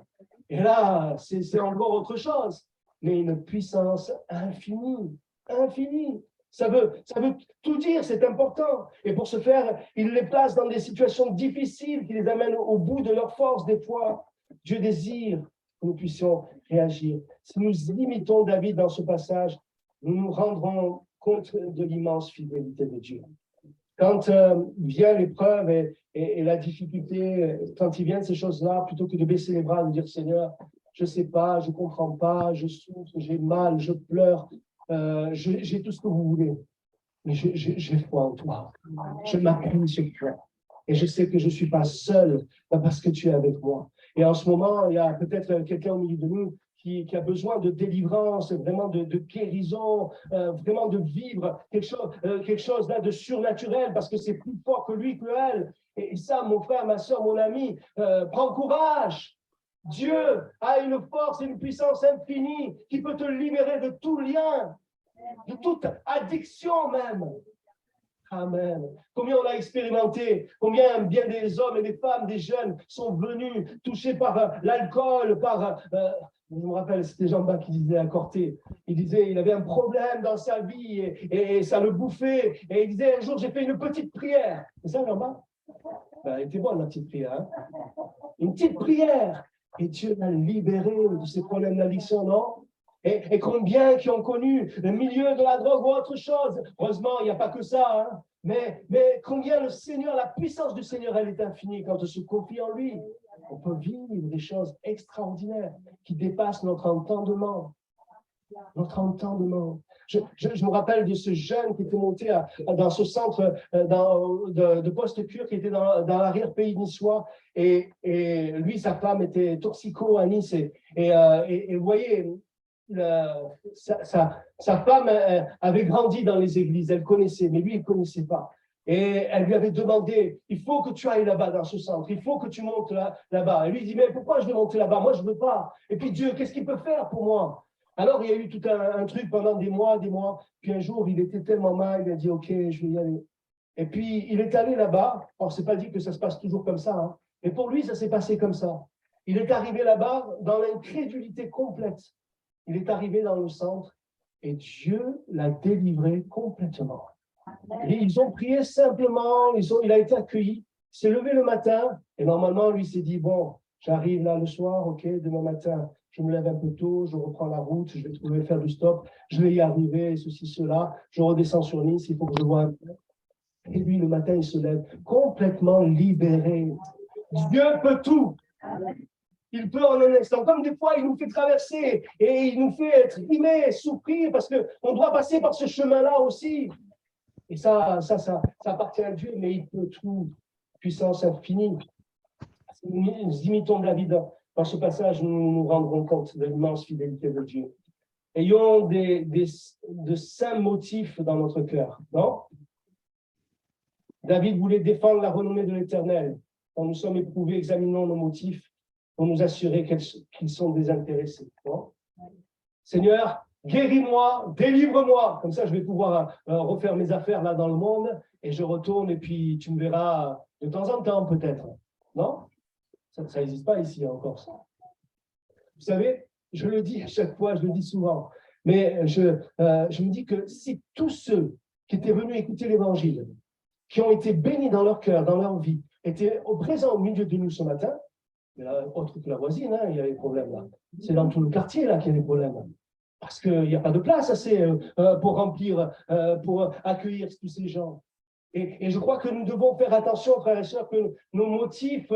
Et là, c'est encore autre chose, mais une puissance infinie. Ça veut tout dire, c'est important. Et pour ce faire, il les place dans des situations difficiles qui les amènent au bout de leur force des fois. Dieu désire que nous puissions réagir. Si nous imitons David dans ce passage, nous nous rendrons compte de l'immense fidélité de Dieu. Quand vient l'épreuve et la difficulté, quand il vient ces choses-là, plutôt que de baisser les bras et de dire « Seigneur, je ne sais pas, je ne comprends pas, je souffre, j'ai mal, je pleure, j'ai tout ce que vous voulez, mais j'ai foi en toi. Je m'appuie sur toi. Et je sais que je ne suis pas seul parce que tu es avec moi. » Et en ce moment, il y a peut-être quelqu'un au milieu de nous qui a besoin de délivrance, vraiment de guérison, vraiment de vivre quelque chose là de surnaturel, parce que c'est plus fort que lui, que elle. Et ça, mon frère, ma soeur, mon ami, prends courage. Dieu a une force et une puissance infinie qui peut te libérer de tout lien, de toute addiction même. Amen. Combien on a expérimenté, combien bien des hommes et des femmes, des jeunes sont venus touchés par l'alcool, je me rappelle, c'était Jean-Baptiste qui disait à Corté, il disait il avait un problème dans sa vie et ça le bouffait. Et il disait un jour, j'ai fait une petite prière. C'est ça, Jean-Baptiste? Ben, elle était bonne, la petite prière. Hein? Une petite prière. Et Dieu l'a libéré de ses problèmes d'addiction, non? Et combien qui ont connu le milieu de la drogue ou autre chose? Heureusement, il n'y a pas que ça. Hein? Mais combien le Seigneur, la puissance du Seigneur, elle est infinie quand on se confie en lui. On peut vivre des choses extraordinaires qui dépassent notre entendement. Notre entendement. Je me rappelle de ce jeune qui était monté dans ce centre de post-cure qui était dans l'arrière-pays niçois. Et lui, sa femme était toxico à Nice. Et vous voyez, sa femme avait grandi dans les églises, elle connaissait, mais lui, il ne connaissait pas. Et elle lui avait demandé, il faut que tu ailles là-bas dans ce centre, il faut que tu montes là-bas. Et lui, il dit, mais pourquoi je vais monter là-bas? Moi, je ne veux pas. Et puis Dieu, qu'est-ce qu'il peut faire pour moi? Alors, il y a eu tout un truc pendant des mois. Puis un jour, il était tellement mal, il a dit, OK, je vais y aller. Et puis, il est allé là-bas. Alors, ce n'est pas dit que ça se passe toujours comme ça. Hein. Mais pour lui, ça s'est passé comme ça. Il est arrivé là-bas dans l'incrédulité complète. Il est arrivé dans le centre et Dieu l'a délivré complètement. Et ils ont prié simplement, il a été accueilli. Il s'est levé le matin et normalement, lui s'est dit, bon, j'arrive là le soir, OK, demain matin, je me lève un peu tôt, je reprends la route, je vais trouver faire du stop, je vais y arriver, ceci, cela, je redescends sur Nice, il faut que je vois un peu. Et lui, le matin, il se lève complètement libéré. Dieu peut tout. Il peut en un instant. Comme des fois, il nous fait traverser et il nous fait trimer, souffrir parce qu'on doit passer par ce chemin-là aussi. Et ça appartient à Dieu, mais il peut tout. Puissance infinie. Si nous imitons David dans ce passage, nous nous rendrons compte de l'immense fidélité de Dieu. Ayons de saints motifs dans notre cœur, non? David voulait défendre la renommée de l'Éternel. Quand nous sommes éprouvés, examinons nos motifs pour nous assurer qu'ils sont désintéressés. Non? Seigneur, guéris-moi, délivre-moi. Comme ça, je vais pouvoir refaire mes affaires là dans le monde et je retourne et puis tu me verras de temps en temps peut-être. Non? Ça n'existe pas ici encore ça. Vous savez, je le dis à chaque fois, je le dis souvent, mais je me dis que si tous ceux qui étaient venus écouter l'Évangile, qui ont été bénis dans leur cœur, dans leur vie, étaient présents au milieu de nous ce matin, mais là, autre que la voisine, hein, il y a des problèmes là. C'est dans tout le quartier là qu'il y a des problèmes. Parce qu'il n'y a pas de place assez pour remplir, pour accueillir tous ces gens. Et je crois que nous devons faire attention, frères et sœurs, que nos motifs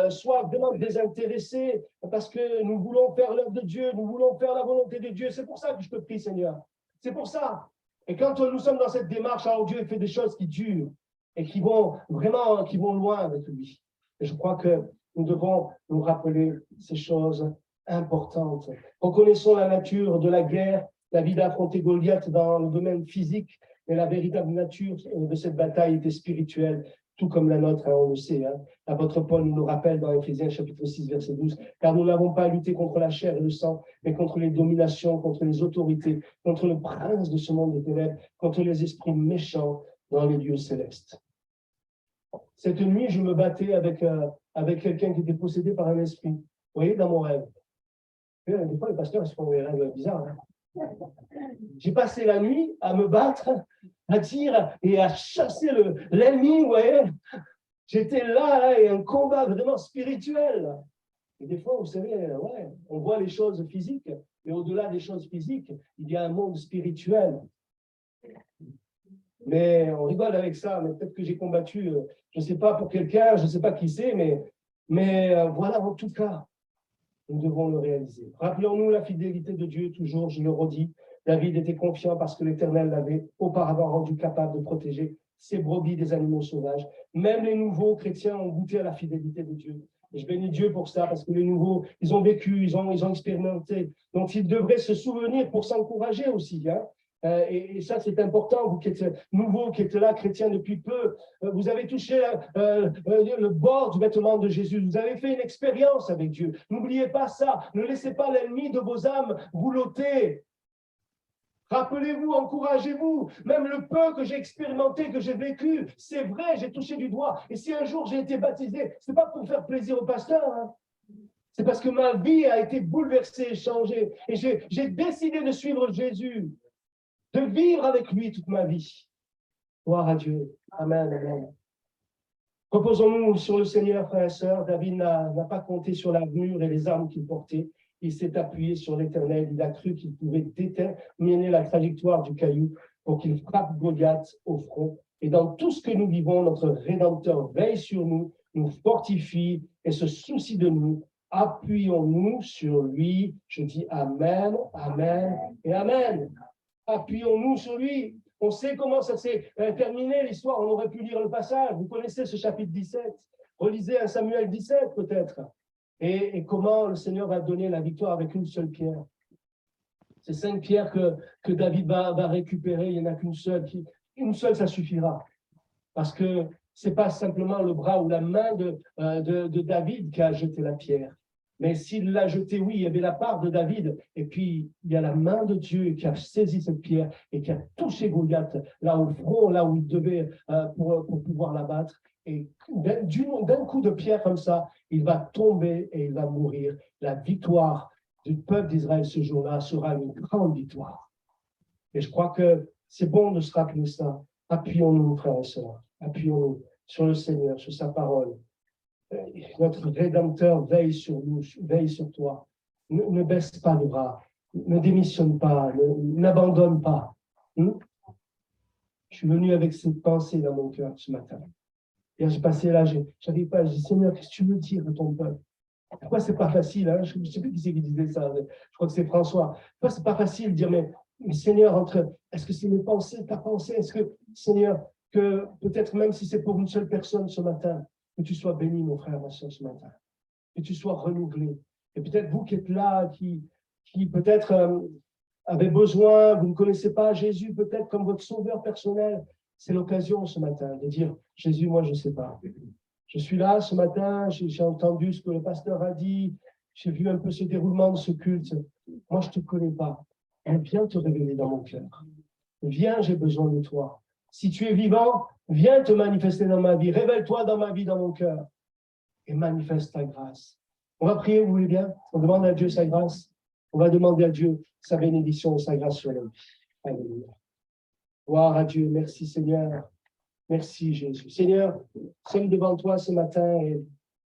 soient vraiment désintéressés parce que nous voulons faire l'œuvre de Dieu, nous voulons faire la volonté de Dieu. C'est pour ça que je te prie, Seigneur. C'est pour ça. Et quand nous sommes dans cette démarche, alors Dieu fait des choses qui durent et qui vont loin avec lui. Et je crois que nous devons nous rappeler ces choses importantes. Reconnaissons la nature de la guerre. David a affronté Goliath dans le domaine physique, mais la véritable nature de cette bataille était spirituelle, tout comme la nôtre, hein, on le sait. Hein. L'apôtre Paul nous rappelle dans Éphésiens chapitre 6, verset 12, « Car nous n'avons pas à lutter contre la chair et le sang, mais contre les dominations, contre les autorités, contre le prince de ce monde de ténèbres, contre les esprits méchants dans les lieux célestes. » Cette nuit, je me battais avec quelqu'un qui était possédé par un esprit. Vous voyez, dans mon rêve. Des fois, les pasteurs, ils font des rêves bizarres. Hein. J'ai passé la nuit à me battre, à dire et à chasser l'ennemi, vous voyez. J'étais là, et un combat vraiment spirituel. Et des fois, vous savez, ouais, on voit les choses physiques, mais au-delà des choses physiques, il y a un monde spirituel. Mais on rigole avec ça, mais peut-être que j'ai combattu, je ne sais pas pour quelqu'un, je ne sais pas qui c'est, mais voilà, en tout cas, nous devons le réaliser. Rappelons-nous la fidélité de Dieu, toujours, je le redis. David était confiant parce que l'Éternel l'avait auparavant rendu capable de protéger ses brebis des animaux sauvages. Même les nouveaux chrétiens ont goûté à la fidélité de Dieu. Et je bénis Dieu pour ça, parce que les nouveaux, ils ont vécu, ils ont expérimenté. Donc, ils devraient se souvenir pour s'encourager aussi. Hein. Et ça, c'est important, vous qui êtes nouveau, qui êtes là, chrétien depuis peu, vous avez touché le bord du vêtement de Jésus, vous avez fait une expérience avec Dieu. N'oubliez pas ça, ne laissez pas l'ennemi de vos âmes vous l'ôter. Rappelez-vous, encouragez-vous. Même le peu que j'ai expérimenté, que j'ai vécu, c'est vrai, j'ai touché du doigt. Et si un jour j'ai été baptisé, ce n'est pas pour faire plaisir au pasteur, hein. C'est parce que ma vie a été bouleversée, changée. Et j'ai décidé de suivre Jésus, de vivre avec lui toute ma vie. Gloire à Dieu. Amen, amen. Reposons-nous sur le Seigneur, frères et sœurs. David n'a pas compté sur l'armure et les armes qu'il portait. Il s'est appuyé sur l'Éternel. Il a cru qu'il pouvait déterminer la trajectoire du caillou pour qu'il frappe Goliath au front. Et dans tout ce que nous vivons, notre Rédempteur veille sur nous, nous fortifie et se soucie de nous. Appuyons-nous sur lui. Je dis Amen, Amen et Amen. Appuyons-nous sur lui. On sait comment ça s'est terminé, l'histoire. On aurait pu lire le passage. Vous connaissez ce chapitre 17. Relisez un Samuel 17, peut-être. Et comment le Seigneur va donner la victoire avec une seule pierre. C'est 5 pierres que David va récupérer. Il n'y en a qu'une seule. Une seule, ça suffira. Parce que ce n'est pas simplement le bras ou la main de David qui a jeté la pierre. Mais s'il l'a jeté, oui, il y avait la part de David. Et puis, il y a la main de Dieu qui a saisi cette pierre et qui a touché Goliath là au front, là où il devait pour pouvoir l'abattre. Et d'un coup de pierre comme ça, il va tomber et il va mourir. La victoire du peuple d'Israël ce jour-là sera une grande victoire. Et je crois que c'est bon de se rappeler ça. Appuyons-nous, frères et sœurs. Appuyons-nous sur le Seigneur, sur sa parole. Notre Rédempteur veille sur nous, veille sur toi. Ne baisse pas les bras, ne démissionne pas, n'abandonne pas. Je suis venu avec cette pensée dans mon cœur ce matin. Et j'ai passé là, j'arrive pas, je dis Seigneur, qu'est-ce que tu veux dire à ton peuple? Pourquoi c'est pas facile, hein? Je ne sais plus qui c'est qui disait ça, je crois que c'est François. Pourquoi c'est pas facile de dire, mais Seigneur, est-ce que c'est mes pensées, ta pensée? Est-ce que, Seigneur, que peut-être même si c'est pour une seule personne ce matin, que tu sois béni, mon frère, ma soeur, ce matin. Que tu sois renouvelé. Et peut-être vous qui êtes là, qui peut-être avez besoin, vous ne connaissez pas Jésus, peut-être comme votre sauveur personnel, c'est l'occasion ce matin de dire, Jésus, moi, je ne sais pas. Je suis là ce matin, j'ai entendu ce que le pasteur a dit, j'ai vu un peu ce déroulement de ce culte. Moi, je ne te connais pas. Viens te révéler dans mon cœur. Viens, j'ai besoin de toi. Si tu es vivant, viens te manifester dans ma vie. Révèle-toi dans ma vie, dans mon cœur. Et manifeste ta grâce. On va prier, vous voulez bien? On demande à Dieu sa grâce. On va demander à Dieu sa bénédiction, sa grâce sur nous. Alléluia. Gloire à Dieu. Merci Seigneur. Merci Jésus. Seigneur, nous sommes devant toi ce matin et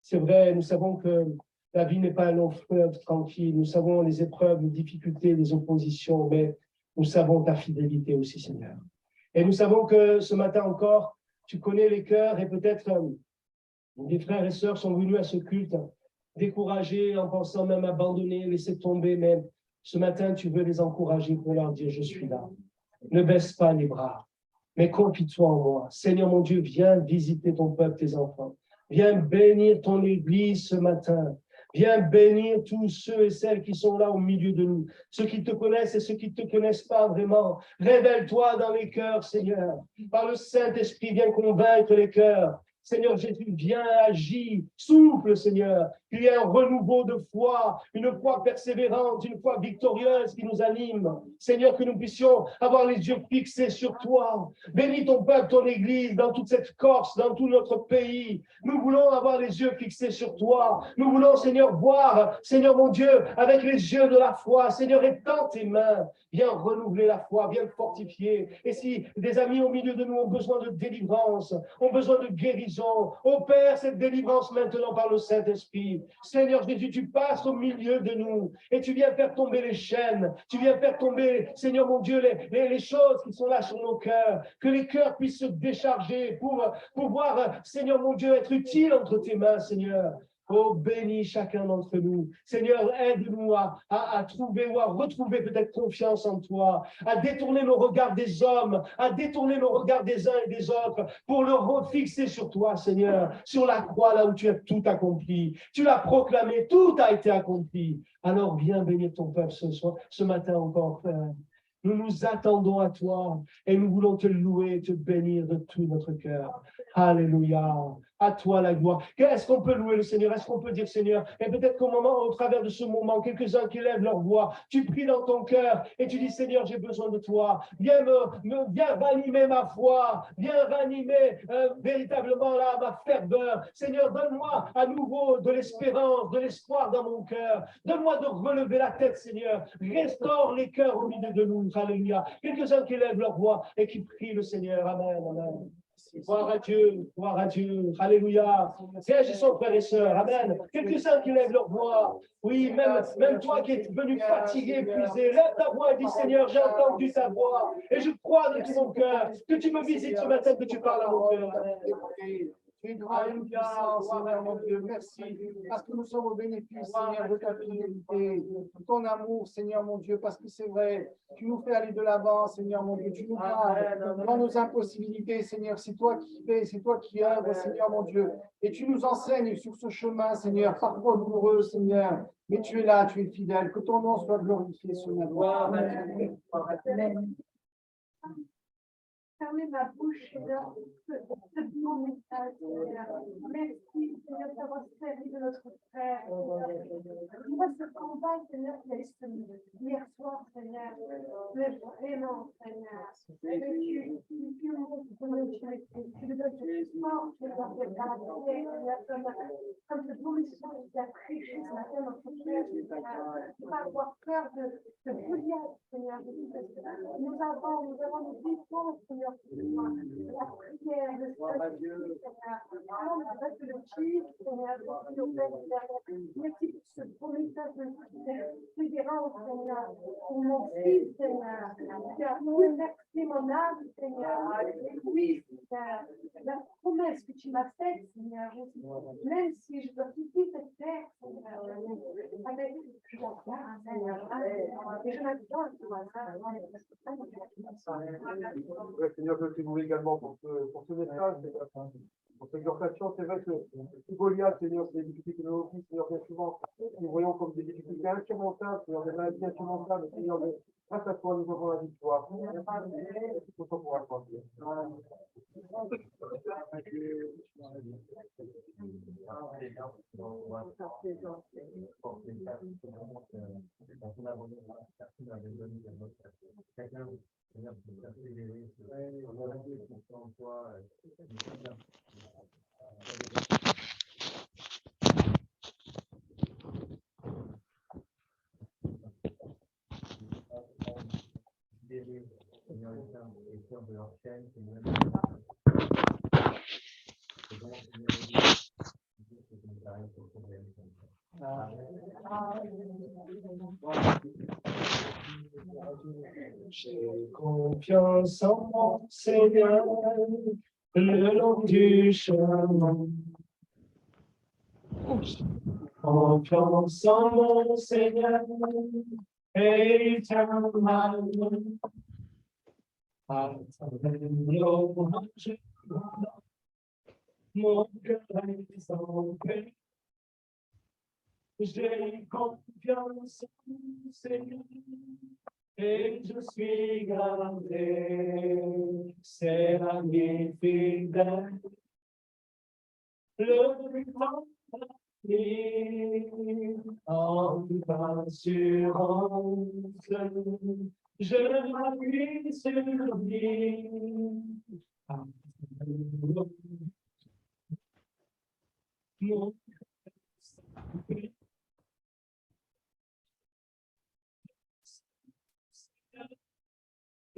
c'est vrai, nous savons que la vie n'est pas un long fleuve tranquille. Nous savons les épreuves, les difficultés, les oppositions, mais nous savons ta fidélité aussi, Seigneur. Et nous savons que ce matin encore, tu connais les cœurs et peut-être des frères et sœurs sont venus à ce culte découragés en pensant même abandonner, laisser tomber, mais ce matin, tu veux les encourager pour leur dire, je suis là. Ne baisse pas les bras, mais confie-toi en moi. Seigneur mon Dieu, viens visiter ton peuple, tes enfants. Viens bénir ton Église ce matin. Viens bénir tous ceux et celles qui sont là au milieu de nous. Ceux qui te connaissent et ceux qui ne te connaissent pas vraiment. Révèle-toi dans les cœurs, Seigneur. Par le Saint-Esprit, viens convaincre les cœurs. Seigneur Jésus, viens agir, souffle, Seigneur, qu'il y ait un renouveau de foi, une foi persévérante, une foi victorieuse qui nous anime. Seigneur, que nous puissions avoir les yeux fixés sur toi. Bénis ton peuple, ton Église, dans toute cette Corse, dans tout notre pays. Nous voulons avoir les yeux fixés sur toi. Nous voulons, Seigneur, voir, Seigneur mon Dieu, avec les yeux de la foi. Seigneur, étends tes mains. Viens renouveler la foi, viens le fortifier. Et si des amis au milieu de nous ont besoin de délivrance, ont besoin de guérison, opère cette délivrance maintenant par le Saint-Esprit. Seigneur Jésus, tu passes au milieu de nous et tu viens faire tomber les chaînes. Tu viens faire tomber, Seigneur mon Dieu, les choses qui sont là sur nos cœurs. Que les cœurs puissent se décharger pour pouvoir, Seigneur mon Dieu, être utiles entre tes mains, Seigneur. Oh, bénis chacun d'entre nous. Seigneur, aide-nous à trouver ou à retrouver peut-être confiance en toi, à détourner nos regards des hommes, à détourner nos regards des uns et des autres pour le refixer sur toi, Seigneur, sur la croix là où tu as tout accompli. Tu l'as proclamé, tout a été accompli. Alors viens bénir ton peuple ce matin encore, Frère. Nous nous attendons à toi et nous voulons te louer et te bénir de tout notre cœur. Alléluia. À toi la gloire. Est-ce qu'on peut louer le Seigneur? Est-ce qu'on peut dire Seigneur? Et peut-être qu'au moment, au travers de ce moment, quelques-uns qui lèvent leur voix, tu pries dans ton cœur et tu dis Seigneur, j'ai besoin de toi. Viens viens ranimer ma foi. Viens ranimer véritablement là ma ferveur. Seigneur, donne-moi à nouveau de l'espérance, de l'espoir dans mon cœur. Donne-moi de relever la tête, Seigneur. Restaure les cœurs au milieu de nous. Alléluia. Quelques-uns qui lèvent leur voix et qui prient le Seigneur. Amen. Amen. Gloire à Dieu, gloire à Dieu, alléluia. Réagissons, frères et sœurs, amen. Quelques-uns qui lèvent leur voix. Oui, même toi qui es venu fatigué, épuisé, lève ta voix et dis Seigneur, j'ai entendu ta voix et je crois de tout mon cœur que tu me visites ce matin, que tu parles à mon cœur. Tu es grand et puissant, Seigneur mon Dieu. Merci parce que nous sommes au bénéfice, Seigneur, de ta fidélité, de ton amour, Seigneur mon Dieu, parce que c'est vrai, tu nous fais aller de l'avant, Seigneur mon Dieu. Tu nous gardes dans nos impossibilités, Seigneur. C'est toi qui fais, c'est toi qui œuvres, Seigneur mon Dieu. Et tu nous enseignes sur ce chemin, Seigneur, parfois douloureux, Seigneur. Mais tu es là, tu es fidèle. Que ton nom soit glorifié, Seigneur. Amen. Fermez ma bouche, Seigneur, ce bon message, Seigneur. Merci, Seigneur, d'avoir servi de notre frère. Moi, ce combat, Seigneur, qui a été hier soir, Seigneur, mais vraiment, Seigneur, tu me donnes du fort, Seigneur, comme ce bon message qui a prêché ce matin dans notre cœur, Seigneur. Ne pas avoir peur de Goliath, Seigneur. Nous avons nos défenses, Seigneur. La prière, le salut, merci pour ce beau message de guérance, Seigneur, pour mon fils, Seigneur, qui a relaxé mon âme, Seigneur. Oui, Seigneur, la promesse que tu m'as faite, Seigneur, même si je dois quitter cette terre, Seigneur, je la garde, Seigneur, et je la donne, Seigneur, je te loue également pour ce message, pour cette exhortation. C'est vrai que Goliath, Seigneur, c'est des difficultés que nous aussi, Seigneur, bien souvent, nous voyons comme des difficultés insurmontables, Seigneur, des maladies insurmontables, Seigneur, grâce à toi, nous avons la victoire. Nous sommes pour accomplir. J'ai confiance en mon Seigneur, le long du chemin. J'ai confiance en mon Seigneur, et il tient ma main. À travers l'orage, mon cœur est en paix. J'ai confiance en mon Seigneur. Et je suis gardé, c'est la vie fidèle. Le temps en toute assurance, je m'appuie sur lui. Mon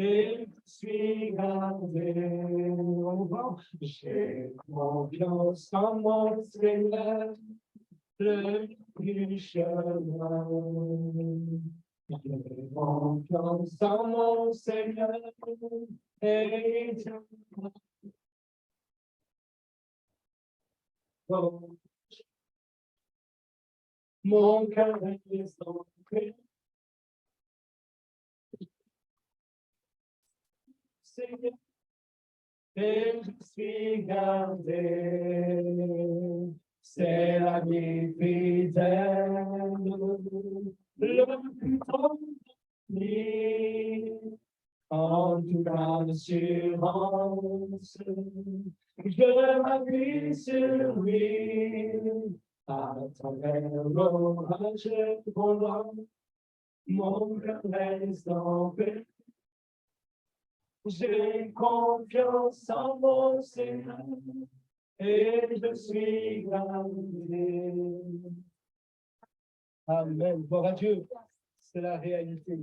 et je suis gardé. J'ai confiance en mon Seigneur, le plus chemin. J'ai confiance en mon Seigneur, et mon cœur est en paix. Seigneur, et je suis gardé, c'est la vie fidèle, le plus en toute assurance, Je m'appuie sur lui, à travers l'orage volant, mon cœur reste en paix. J'ai confiance en mon Seigneur et je suis gardé. Amen. Gloire à Dieu. C'est la réalité.